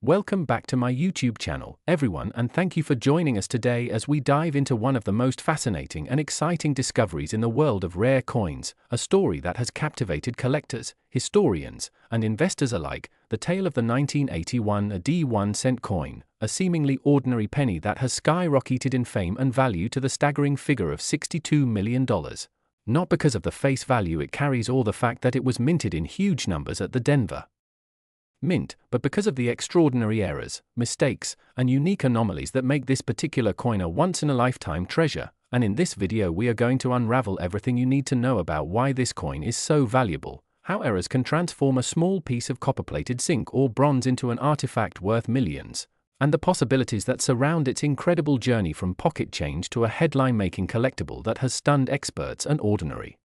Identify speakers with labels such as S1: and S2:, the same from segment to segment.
S1: Welcome back to my YouTube channel, everyone, and thank you for joining us today as we dive into one of the most fascinating and exciting discoveries in the world of rare coins, a story that has captivated collectors, historians, and investors alike, the tale of the 1981 AD 1-cent coin, a seemingly ordinary penny that has skyrocketed in fame and value to the staggering figure of $62 million. Not because of the face value it carries or the fact that it was minted in huge numbers at the Denver Mint, but because of the extraordinary errors, mistakes, and unique anomalies that make this particular coin a once-in-a-lifetime treasure. And in this video we are going to unravel everything you need to know about why this coin is so valuable, how errors can transform a small piece of copper-plated zinc or bronze into an artifact worth millions, and the possibilities that surround its incredible journey from pocket change to a headline-making collectible that has stunned experts and ordinary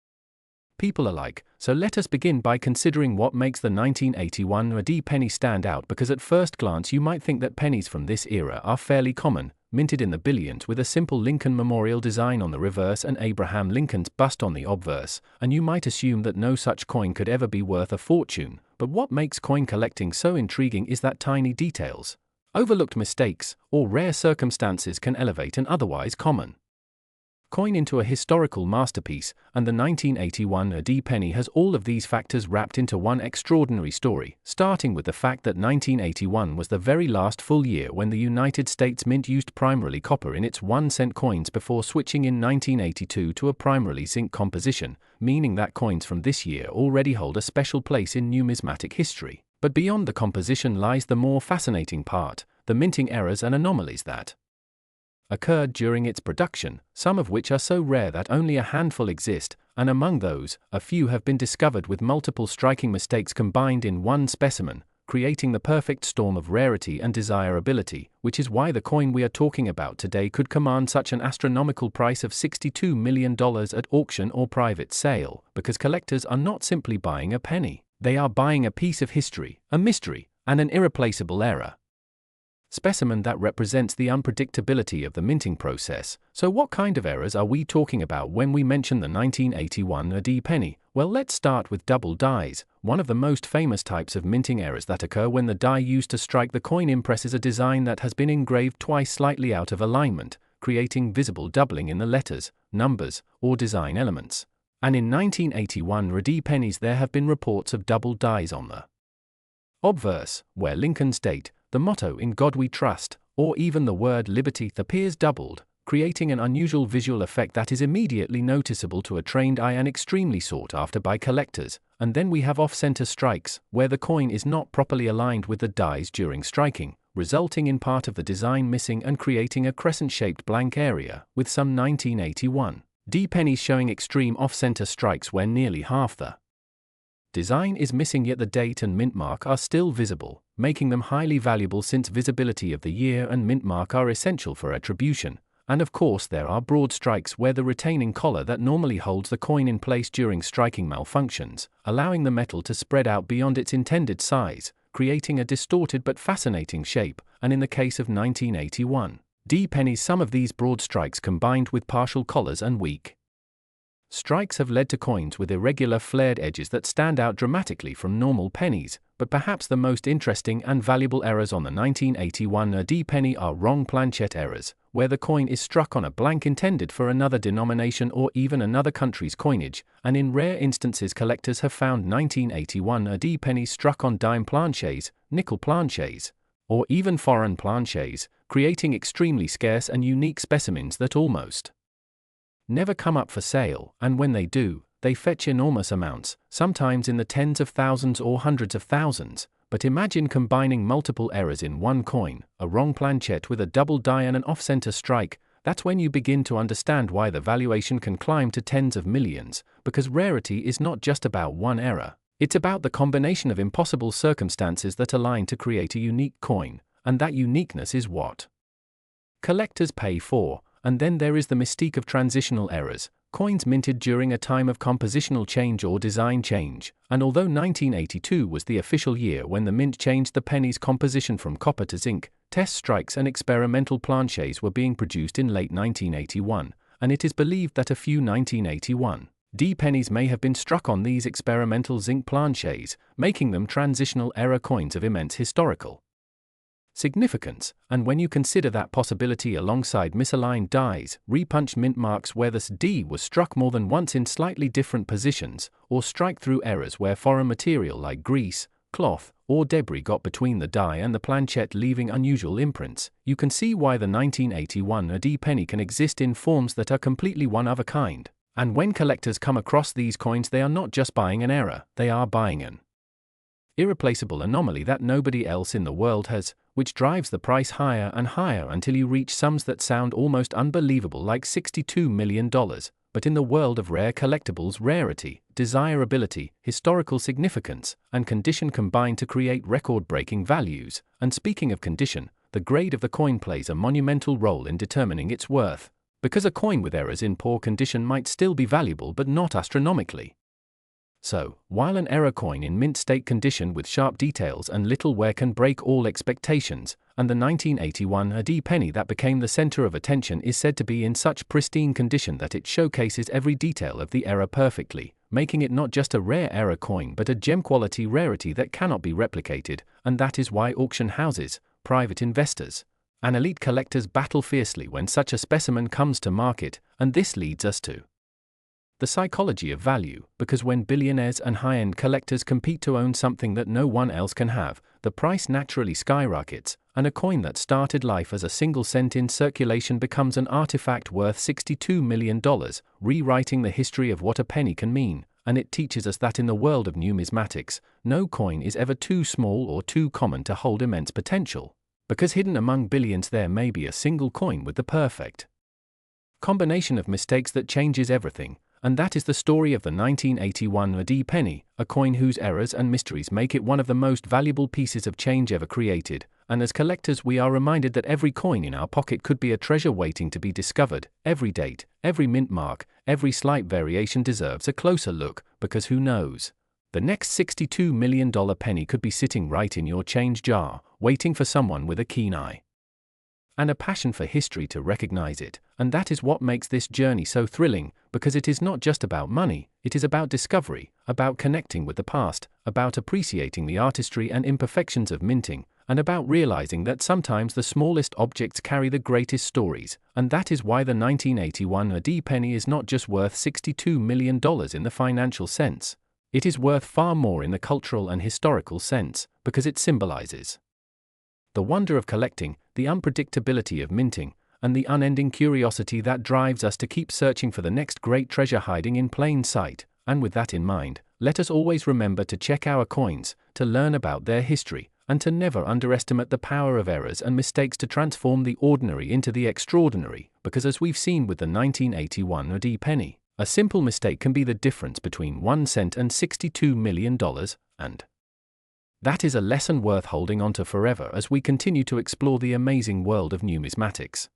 S1: people alike. So let us begin by considering what makes the 1981 AD penny stand out, because at first glance you might think that pennies from this era are fairly common, minted in the billions with a simple Lincoln Memorial design on the reverse and Abraham Lincoln's bust on the obverse, and you might assume that no such coin could ever be worth a fortune. But what makes coin collecting so intriguing is that tiny details, overlooked mistakes, or rare circumstances can elevate an otherwise common coin into a historical masterpiece, and the 1981 AD penny has all of these factors wrapped into one extraordinary story, starting with the fact that 1981 was the very last full year when the United States Mint used primarily copper in its 1-cent coins before switching in 1982 to a primarily zinc composition, meaning that coins from this year already hold a special place in numismatic history. But beyond the composition lies the more fascinating part, the minting errors and anomalies that occurred during its production, some of which are so rare that only a handful exist, and among those, a few have been discovered with multiple striking mistakes combined in one specimen, creating the perfect storm of rarity and desirability, which is why the coin we are talking about today could command such an astronomical price of $62 million at auction or private sale, because collectors are not simply buying a penny, they are buying a piece of history, a mystery, and an irreplaceable era specimen that represents the unpredictability of the minting process. So what kind of errors are we talking about when we mention the 1981 AD penny? Well, let's start with double dies, one of the most famous types of minting errors that occur when the die used to strike the coin impresses a design that has been engraved twice slightly out of alignment, creating visible doubling in the letters, numbers, or design elements. And in 1981 AD pennies there have been reports of double dies on the obverse, where Lincoln's date, the motto "In God We Trust," or even the word "liberty" appears doubled, creating an unusual visual effect that is immediately noticeable to a trained eye and extremely sought after by collectors. And then we have off-center strikes, where the coin is not properly aligned with the dies during striking, resulting in part of the design missing and creating a crescent-shaped blank area, with some 1981 AD pennies showing extreme off-center strikes where nearly half the design is missing yet the date and mint mark are still visible, making them highly valuable since visibility of the year and mint mark are essential for attribution. And of course there are broad strikes where the retaining collar that normally holds the coin in place during striking malfunctions, allowing the metal to spread out beyond its intended size, creating a distorted but fascinating shape. And in the case of 1981 AD pennies, some of these broad strikes combined with partial collars and weak strikes have led to coins with irregular flared edges that stand out dramatically from normal pennies. But perhaps the most interesting and valuable errors on the 1981 AD penny are wrong planchet errors, where the coin is struck on a blank intended for another denomination or even another country's coinage, and in rare instances collectors have found 1981 AD pennies struck on dime planchets, nickel planchets, or even foreign planchets, creating extremely scarce and unique specimens that almost never come up for sale, and when they do, they fetch enormous amounts, sometimes in the tens of thousands or hundreds of thousands. But imagine combining multiple errors in one coin, a wrong planchet with a double die and an off-center strike. That's when you begin to understand why the valuation can climb to tens of millions, because rarity is not just about one error, it's about the combination of impossible circumstances that align to create a unique coin, and that uniqueness is what collectors pay for. And then there is the mystique of transitional errors, coins minted during a time of compositional change or design change. And although 1982 was the official year when the mint changed the penny's composition from copper to zinc, test strikes and experimental planchets were being produced in late 1981, and it is believed that a few 1981 AD pennies may have been struck on these experimental zinc planchets, making them transitional error coins of immense historical significance, and when you consider that possibility alongside misaligned dies, repunched mint marks where the D was struck more than once in slightly different positions, or strike-through errors where foreign material like grease, cloth, or debris got between the die and the planchette leaving unusual imprints, you can see why the 1981 AD penny can exist in forms that are completely one of a kind. And when collectors come across these coins, they are not just buying an error, they are buying an irreplaceable anomaly that nobody else in the world has, which drives the price higher and higher until you reach sums that sound almost unbelievable, like $62 million. But in the world of rare collectibles, rarity, desirability, historical significance, and condition combine to create record-breaking values. And speaking of condition, the grade of the coin plays a monumental role in determining its worth, because a coin with errors in poor condition might still be valuable but not astronomically. So, while an error coin in mint state condition with sharp details and little wear can break all expectations, and the 1981 AD penny that became the center of attention is said to be in such pristine condition that it showcases every detail of the error perfectly, making it not just a rare error coin but a gem-quality rarity that cannot be replicated, and that is why auction houses, private investors, and elite collectors battle fiercely when such a specimen comes to market. And this leads us to the psychology of value, because when billionaires and high-end collectors compete to own something that no one else can have, the price naturally skyrockets, and a coin that started life as a single cent in circulation becomes an artifact worth $62 million, rewriting the history of what a penny can mean. And it teaches us that in the world of numismatics, no coin is ever too small or too common to hold immense potential, because hidden among billions there may be a single coin with the perfect combination of mistakes that changes everything. And that is the story of the 1981 AD penny, a coin whose errors and mysteries make it one of the most valuable pieces of change ever created. And as collectors, we are reminded that every coin in our pocket could be a treasure waiting to be discovered. Every date, every mint mark, every slight variation deserves a closer look, because who knows? The next $62 million penny could be sitting right in your change jar, waiting for someone with a keen eye and a passion for history to recognize it. And that is what makes this journey so thrilling, because it is not just about money, it is about discovery, about connecting with the past, about appreciating the artistry and imperfections of minting, and about realizing that sometimes the smallest objects carry the greatest stories. And that is why the 1981 AD penny is not just worth $62 million in the financial sense. It is worth far more in the cultural and historical sense, because it symbolizes the wonder of collecting, the unpredictability of minting, and the unending curiosity that drives us to keep searching for the next great treasure hiding in plain sight. And with that in mind, let us always remember to check our coins, to learn about their history, and to never underestimate the power of errors and mistakes to transform the ordinary into the extraordinary, because as we've seen with the 1981 AD penny, a simple mistake can be the difference between 1 cent and $62 million, and that is a lesson worth holding onto forever as we continue to explore the amazing world of numismatics.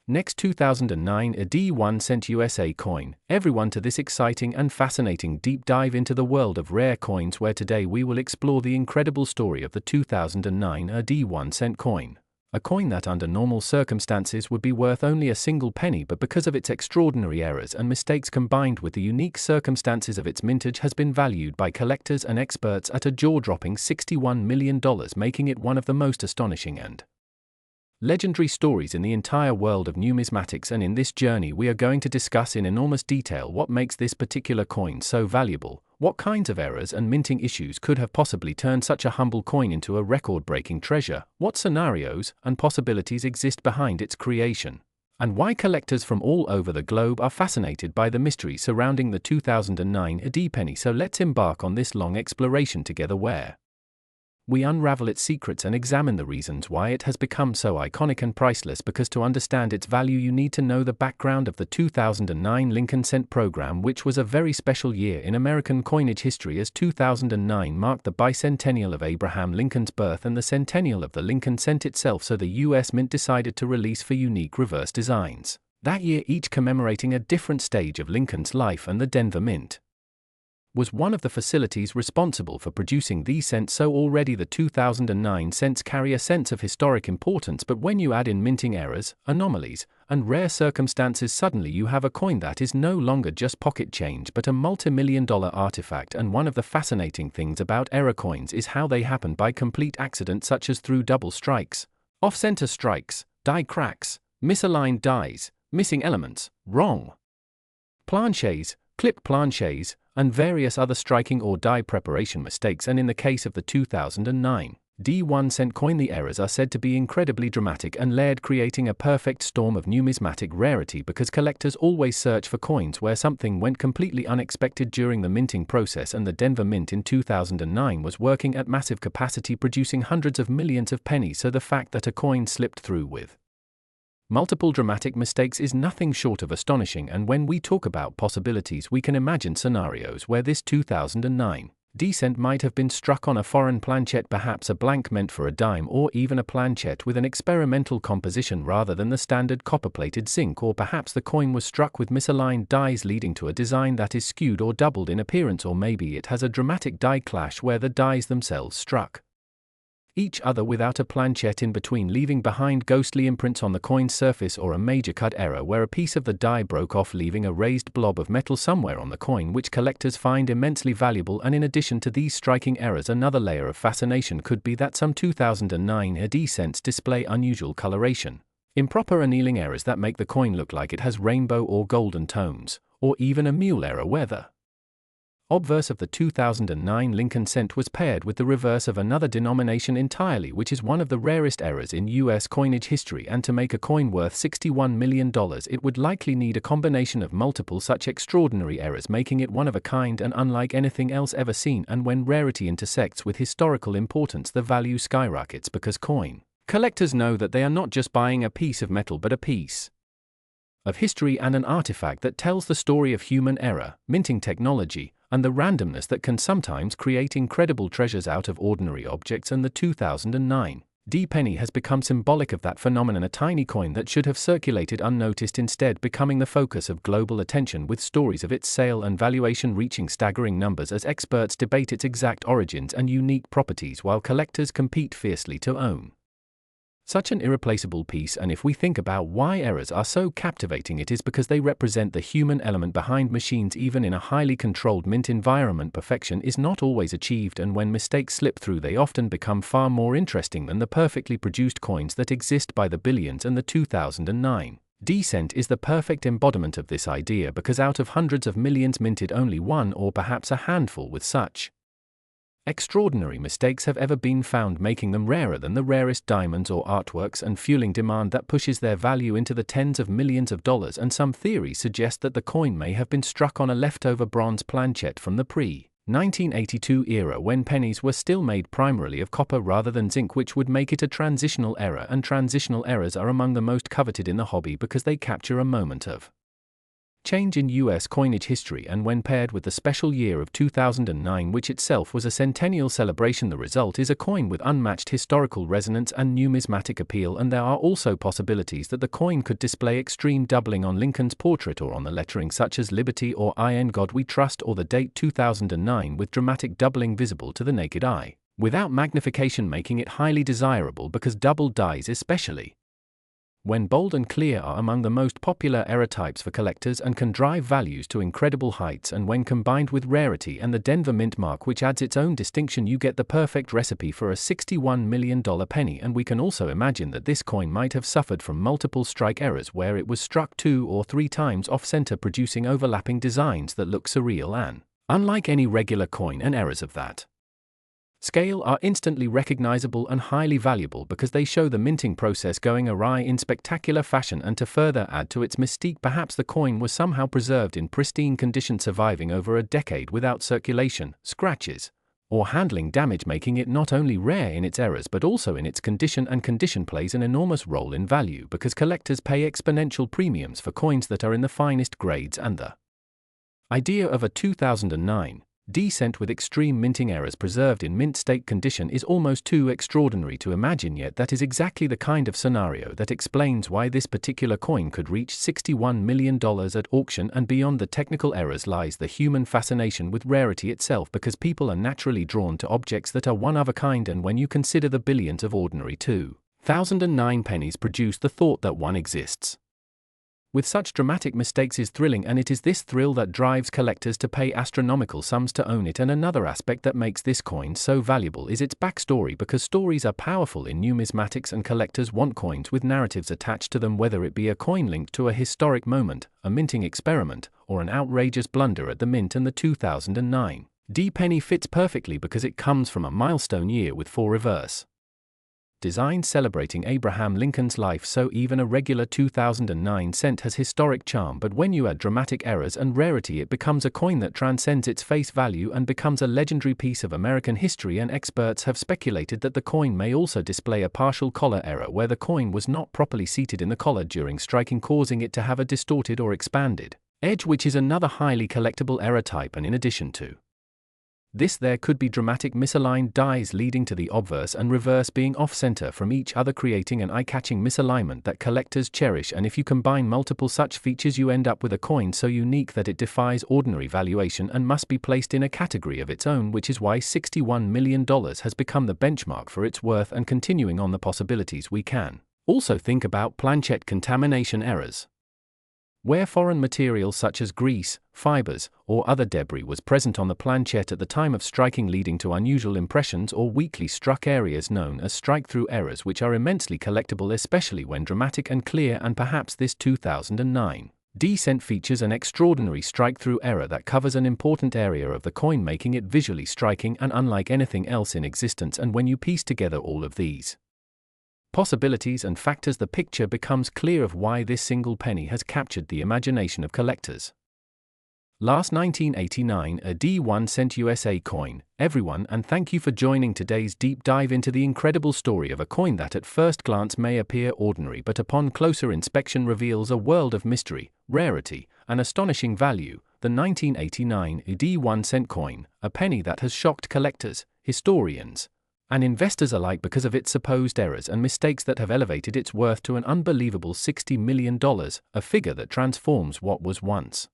S1: Next, 2009 AD 1 cent USA coin. Everyone to this exciting and fascinating deep dive into the world of rare coins, where today we will explore the incredible story of the 2009 AD 1 cent coin. A coin that under normal circumstances would be worth only a single penny, but because of its extraordinary errors and mistakes combined with the unique circumstances of its mintage has been valued by collectors and experts at a jaw-dropping $61 million, making it one of the most astonishing and legendary stories in the entire world of numismatics. And in this journey we are going to discuss in enormous detail what makes this particular coin so valuable, what kinds of errors and minting issues could have possibly turned such a humble coin into a record-breaking treasure, what scenarios and possibilities exist behind its creation, and why collectors from all over the globe are fascinated by the mystery surrounding the 2009 AD penny. So let's embark on this long exploration together, where we unravel its secrets and examine the reasons why it has become so iconic and priceless, because to understand its value you need to know the background of the 2009 Lincoln Cent program, which was a very special year in American coinage history, as 2009 marked the bicentennial of Abraham Lincoln's birth and the centennial of the Lincoln Cent itself, so the US Mint decided to release 4 unique reverse designs that year, each commemorating a different stage of Lincoln's life and the Denver Mint was one of the facilities responsible for producing these cents, so already the 2009 cents carry a sense of historic importance, but when you add in minting errors, anomalies, and rare circumstances, suddenly you have a coin that is no longer just pocket change but a multi-million-dollar artifact. And one of the fascinating things about error coins is how they happen by complete accident, such as through double strikes, off-center strikes, die cracks, misaligned dies, missing elements, wrong planches, clip planches, and various other striking or die preparation mistakes. And in the case of the 2009 D1 cent coin, the errors are said to be incredibly dramatic and layered, creating a perfect storm of numismatic rarity, because collectors always search for coins where something went completely unexpected during the minting process. And the Denver Mint in 2009 was working at massive capacity, producing hundreds of millions of pennies, so the fact that a coin slipped through with multiple dramatic mistakes is nothing short of astonishing. And when we talk about possibilities, we can imagine scenarios where this 2009 D-cent might have been struck on a foreign planchet, perhaps a blank meant for a dime, or even a planchet with an experimental composition rather than the standard copper-plated zinc, or perhaps the coin was struck with misaligned dies leading to a design that is skewed or doubled in appearance, or maybe it has a dramatic die clash where the dies themselves struck each other without a planchet in between, leaving behind ghostly imprints on the coin's surface, or a major cut error where a piece of the die broke off, leaving a raised blob of metal somewhere on the coin, which collectors find immensely valuable. And in addition to these striking errors, another layer of fascination could be that some 2009 D-cents display unusual coloration, improper annealing errors that make the coin look like it has rainbow or golden tones, or even a mule error where the obverse of the 2009 Lincoln cent was paired with the reverse of another denomination entirely, which is one of the rarest errors in U.S. coinage history. And to make a coin worth $61 million, it would likely need a combination of multiple such extraordinary errors, making it one of a kind and unlike anything else ever seen. And when rarity intersects with historical importance, the value skyrockets, because coin collectors know that they are not just buying a piece of metal but a piece of history and an artifact that tells the story of human error, minting technology, and the randomness that can sometimes create incredible treasures out of ordinary objects. And the 2009 D-penny has become symbolic of that phenomenon, a tiny coin that should have circulated unnoticed, instead becoming the focus of global attention, with stories of its sale and valuation reaching staggering numbers as experts debate its exact origins and unique properties, while collectors compete fiercely to own such an irreplaceable piece. And if we think about why errors are so captivating, it is because they represent the human element behind machines. Even in a highly controlled mint environment, perfection is not always achieved, and when mistakes slip through, they often become far more interesting than the perfectly produced coins that exist by the billions. And the 2009 D-cent is the perfect embodiment of this idea, because out of hundreds of millions minted, only one or perhaps a handful with such extraordinary mistakes have ever been found, making them rarer than the rarest diamonds or artworks, and fueling demand that pushes their value into the tens of millions of dollars. And some theories suggest that the coin may have been struck on a leftover bronze planchet from the pre-1982 era, when pennies were still made primarily of copper rather than zinc, which would make it a transitional error. And transitional errors are among the most coveted in the hobby because they capture a moment of change in U.S. coinage history, and when paired with the special year of 2009, which itself was a centennial celebration, the result is a coin with unmatched historical resonance and numismatic appeal. And there are also possibilities that the coin could display extreme doubling on Lincoln's portrait, or on the lettering such as Liberty or In God We Trust, or the date 2009, with dramatic doubling visible to the naked eye, without magnification, making it highly desirable, because double dies, especially when bold and clear, are among the most popular error types for collectors and can drive values to incredible heights. And when combined with rarity and the Denver Mint mark, which adds its own distinction, you get the perfect recipe for a $61 million penny. And we can also imagine that this coin might have suffered from multiple strike errors, where it was struck 2 or 3 times off-center, producing overlapping designs that look surreal and unlike any regular coin. And errors of that scale are instantly recognizable and highly valuable, because they show the minting process going awry in spectacular fashion. And to further add to its mystique, perhaps the coin was somehow preserved in pristine condition, surviving over a decade without circulation, scratches, or handling damage, making it not only rare in its errors but also in its condition. And condition plays an enormous role in value, because collectors pay exponential premiums for coins that are in the finest grades. And the idea of a 2009 Descent with extreme minting errors preserved in mint state condition is almost too extraordinary to imagine, yet that is exactly the kind of scenario that explains why this particular coin could reach $61 million at auction. And beyond the technical errors lies the human fascination with rarity itself, because people are naturally drawn to objects that are one of a kind, and when you consider the billions of ordinary 2009 pennies produced, the thought that one exists with such dramatic mistakes is thrilling, and it is this thrill that drives collectors to pay astronomical sums to own it. And another aspect that makes this coin so valuable is its backstory, because stories are powerful in numismatics and collectors want coins with narratives attached to them, whether it be a coin linked to a historic moment, a minting experiment, or an outrageous blunder at the mint. And the 2009 D penny fits perfectly because it comes from a milestone year with 4 reverse design celebrating Abraham Lincoln's life, so even a regular 2009 cent has historic charm. But when you add dramatic errors and rarity, it becomes a coin that transcends its face value and becomes a legendary piece of American history. And experts have speculated that the coin may also display a partial collar error, where the coin was not properly seated in the collar during striking, causing it to have a distorted or expanded edge, which is another highly collectible error type. And in addition to this, there could be dramatic misaligned dies leading to the obverse and reverse being off-center from each other, creating an eye-catching misalignment that collectors cherish. And if you combine multiple such features, you end up with a coin so unique that it defies ordinary valuation and must be placed in a category of its own, which is why $61 million has become the benchmark for its worth. And continuing on the possibilities, we can also think about planchette contamination errors, where foreign material such as grease, fibers, or other debris was present on the planchette at the time of striking, leading to unusual impressions or weakly struck areas known as strike-through errors, which are immensely collectible, especially when dramatic and clear. And perhaps this 2009 Descent features an extraordinary strike-through error that covers an important area of the coin, making it visually striking and unlike anything else in existence. And when you piece together all of these possibilities and factors, the picture becomes clear of why this single penny has captured the imagination of collectors. Last 1989, a D1 cent USA coin, everyone, and thank you for joining today's deep dive into the incredible story of a coin that at first glance may appear ordinary, but upon closer inspection reveals a world of mystery, rarity, and astonishing value. The 1989 D1 cent coin, a penny that has shocked collectors, historians, and investors alike because of its supposed errors and mistakes that have elevated its worth to an unbelievable $60 million, a figure that transforms what was once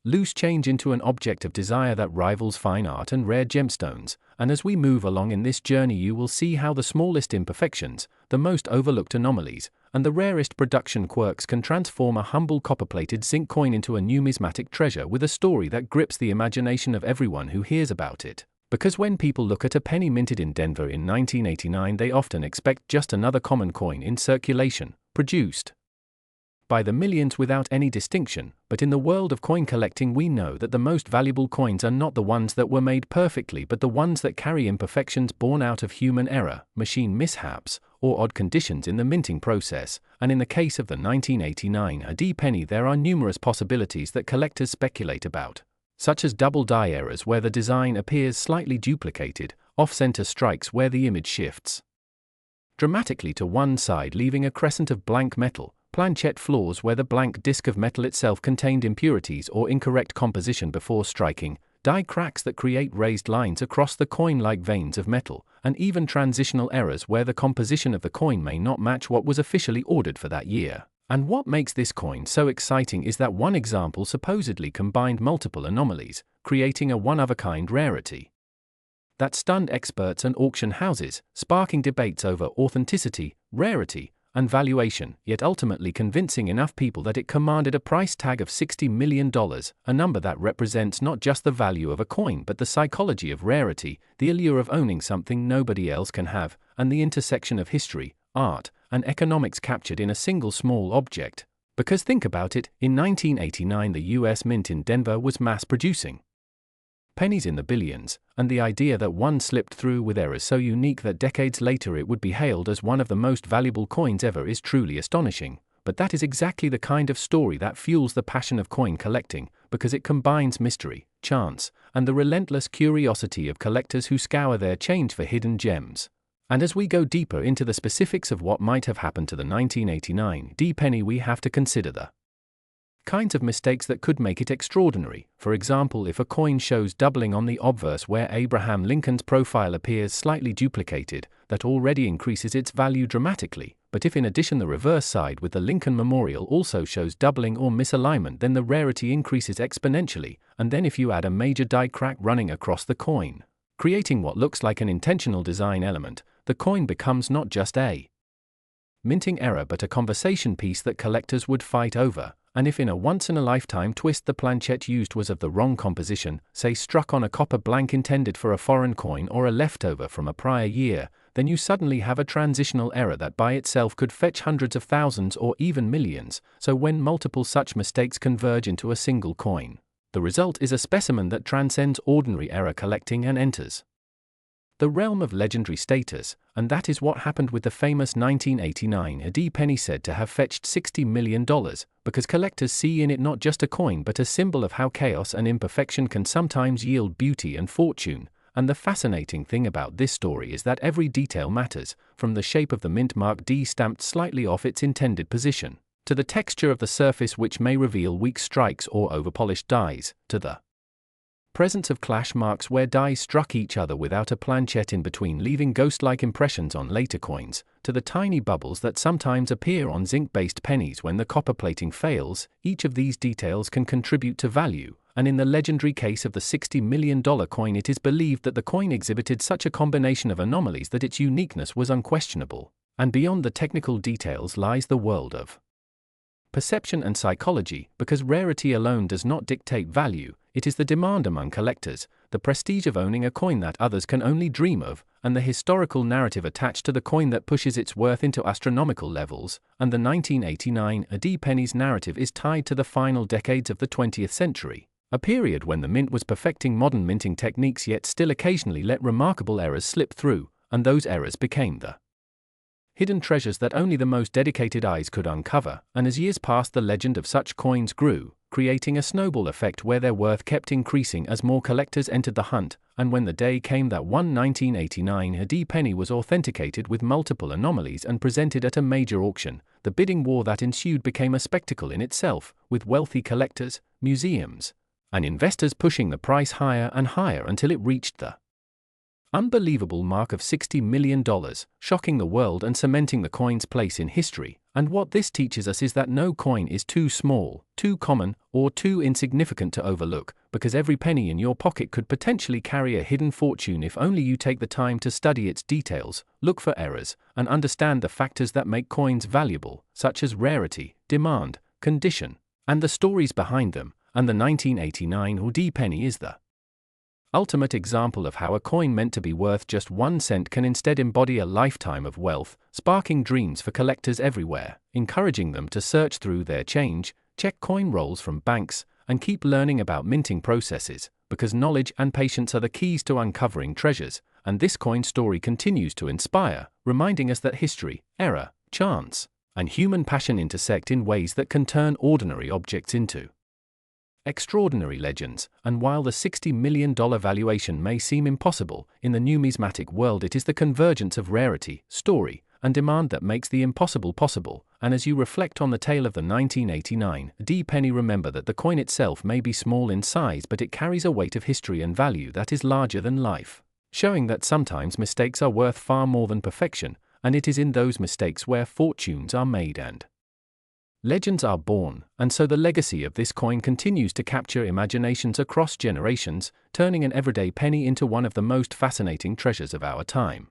S1: loose change into an object of desire that rivals fine art and rare gemstones. And as we move along in this journey, you will see how the smallest imperfections, the most overlooked anomalies, and the rarest production quirks can transform a humble copper-plated zinc coin into a numismatic treasure with a story that grips the imagination of everyone who hears about it. Because when people look at a penny minted in Denver in 1989, they often expect just another common coin in circulation, produced by the millions without any distinction. But in the world of coin collecting, we know that the most valuable coins are not the ones that were made perfectly, but the ones that carry imperfections born out of human error, machine mishaps, or odd conditions in the minting process. And in the case of the 1989 D penny, there are numerous possibilities that collectors speculate about, such as double die errors where the design appears slightly duplicated, off-center strikes where the image shifts dramatically to one side leaving a crescent of blank metal, planchette flaws where the blank disc of metal itself contained impurities or incorrect composition before striking, die cracks that create raised lines across the coin like veins of metal, and even transitional errors where the composition of the coin may not match what was officially ordered for that year. And what makes this coin so exciting is that one example supposedly combined multiple anomalies, creating a one-of-a-kind rarity that stunned experts and auction houses, sparking debates over authenticity, rarity, and valuation, yet ultimately convincing enough people that it commanded a price tag of $60 million, a number that represents not just the value of a coin but the psychology of rarity, the allure of owning something nobody else can have, and the intersection of history, art, and economics captured in a single small object. Because think about it, in 1989 the US Mint in Denver was mass-producing pennies in the billions, and the idea that one slipped through with errors so unique that decades later it would be hailed as one of the most valuable coins ever is truly astonishing. But that is exactly the kind of story that fuels the passion of coin collecting, because it combines mystery, chance, and the relentless curiosity of collectors who scour their change for hidden gems. And as we go deeper into the specifics of what might have happened to the 1989 D penny, we have to consider the kinds of mistakes that could make it extraordinary. For example, if a coin shows doubling on the obverse where Abraham Lincoln's profile appears slightly duplicated, that already increases its value dramatically. But if in addition the reverse side with the Lincoln Memorial also shows doubling or misalignment, then the rarity increases exponentially. And then if you add a major die crack running across the coin, creating what looks like an intentional design element, the coin becomes not just a minting error but a conversation piece that collectors would fight over. And if in a once-in-a-lifetime twist the planchette used was of the wrong composition, say struck on a copper blank intended for a foreign coin or a leftover from a prior year, then you suddenly have a transitional error that by itself could fetch hundreds of thousands or even millions. So when multiple such mistakes converge into a single coin, the result is a specimen that transcends ordinary error collecting and enters the realm of legendary status, and that is what happened with the famous 1989 AD penny said to have fetched $60 million, because collectors see in it not just a coin but a symbol of how chaos and imperfection can sometimes yield beauty and fortune. And the fascinating thing about this story is that every detail matters, from the shape of the mint mark D stamped slightly off its intended position, to the texture of the surface which may reveal weak strikes or overpolished dies, to the presence of clash marks where dies struck each other without a planchette in between leaving ghost-like impressions on later coins, to the tiny bubbles that sometimes appear on zinc-based pennies when the copper plating fails. Each of these details can contribute to value, and in the legendary case of the $60 million coin it is believed that the coin exhibited such a combination of anomalies that its uniqueness was unquestionable. And beyond the technical details lies the world of perception and psychology, because rarity alone does not dictate value. It is the demand among collectors, the prestige of owning a coin that others can only dream of, and the historical narrative attached to the coin that pushes its worth into astronomical levels. And the 1989 AD penny's narrative is tied to the final decades of the 20th century, a period when the mint was perfecting modern minting techniques yet still occasionally let remarkable errors slip through, and those errors became the hidden treasures that only the most dedicated eyes could uncover. And as years passed, the legend of such coins grew, creating a snowball effect where their worth kept increasing as more collectors entered the hunt. And when the day came that one 1989 AD penny was authenticated with multiple anomalies and presented at a major auction, the bidding war that ensued became a spectacle in itself, with wealthy collectors, museums, and investors pushing the price higher and higher until it reached the unbelievable mark of $60 million, shocking the world and cementing the coin's place in history. And what this teaches us is that no coin is too small, too common, or too insignificant to overlook, because every penny in your pocket could potentially carry a hidden fortune if only you take the time to study its details, look for errors, and understand the factors that make coins valuable, such as rarity, demand, condition, and the stories behind them. And the 1989 AD penny is the ultimate example of how a coin meant to be worth just 1 cent can instead embody a lifetime of wealth, sparking dreams for collectors everywhere, encouraging them to search through their change, check coin rolls from banks, and keep learning about minting processes, because knowledge and patience are the keys to uncovering treasures. And this coin story continues to inspire, reminding us that history, error, chance, and human passion intersect in ways that can turn ordinary objects into extraordinary legends. And while the $60 million valuation may seem impossible, in the numismatic world it is the convergence of rarity, story, and demand that makes the impossible possible. And as you reflect on the tale of the 1989 AD penny, remember that the coin itself may be small in size, but it carries a weight of history and value that is larger than life, showing that sometimes mistakes are worth far more than perfection, and it is in those mistakes where fortunes are made and legends are born. And so the legacy of this coin continues to capture imaginations across generations, turning an everyday penny into one of the most fascinating treasures of our time.